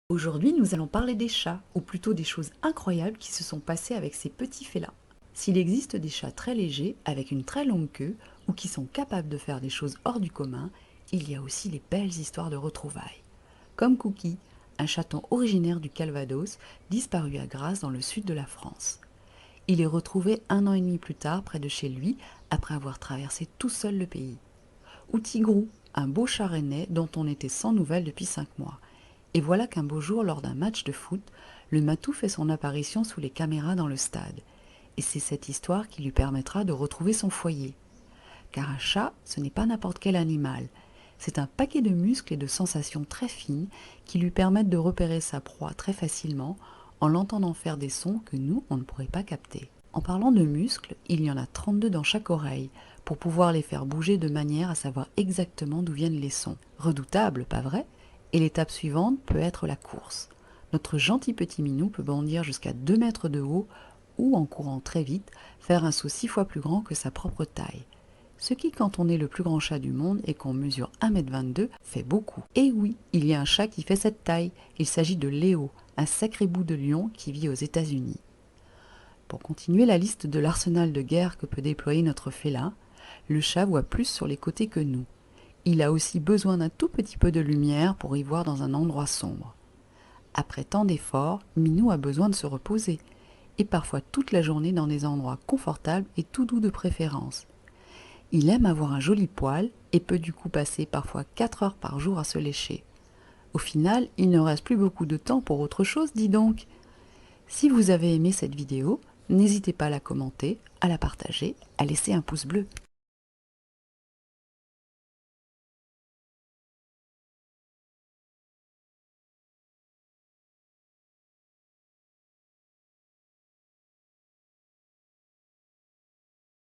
Aujourd'hui, nous allons parler des chats, ou plutôt des choses incroyables qui se sont passées avec ces petits félins. S'il existe des chats très légers, avec une très longue queue, ou qui sont capables de faire des choses hors du commun, il y a aussi les belles histoires de retrouvailles. Comme Cookie, un chaton originaire du Calvados, disparu à Grasse dans le sud de la France. Il est retrouvé 1 an et demi plus tard près de chez lui, après avoir traversé tout seul le pays. Ou Tigrou, un beau chat rennais dont on était sans nouvelles depuis 5 mois. Et voilà qu'un beau jour, lors d'un match de foot, le matou fait son apparition sous les caméras dans le stade. Et c'est cette histoire qui lui permettra de retrouver son foyer. Car un chat, ce n'est pas n'importe quel animal. C'est un paquet de muscles et de sensations très fines qui lui permettent de repérer sa proie très facilement en l'entendant faire des sons que nous, on ne pourrait pas capter. En parlant de muscles, il y en a 32 dans chaque oreille, pour pouvoir les faire bouger de manière à savoir exactement d'où viennent les sons. Redoutable, pas vrai? Et l'étape suivante peut être la course. Notre gentil petit minou peut bondir jusqu'à 2 mètres de haut ou, en courant très vite, faire un saut 6 fois plus grand que sa propre taille. Ce qui, quand on est le plus grand chat du monde et qu'on mesure 1,22 m, fait beaucoup. Et oui, il y a un chat qui fait cette taille. Il s'agit de Léo, un sacré bout de lion qui vit aux États-Unis. Pour continuer la liste de l'arsenal de guerre que peut déployer notre félin, le chat voit plus sur les côtés que nous. Il a aussi besoin d'un tout petit peu de lumière pour y voir dans un endroit sombre. Après tant d'efforts, Minou a besoin de se reposer, et parfois toute la journée dans des endroits confortables et tout doux de préférence. Il aime avoir un joli poil et peut du coup passer parfois 4 heures par jour à se lécher. Au final, il ne reste plus beaucoup de temps pour autre chose, dis donc. Si vous avez aimé cette vidéo, n'hésitez pas à la commenter, à la partager, à laisser un pouce bleu.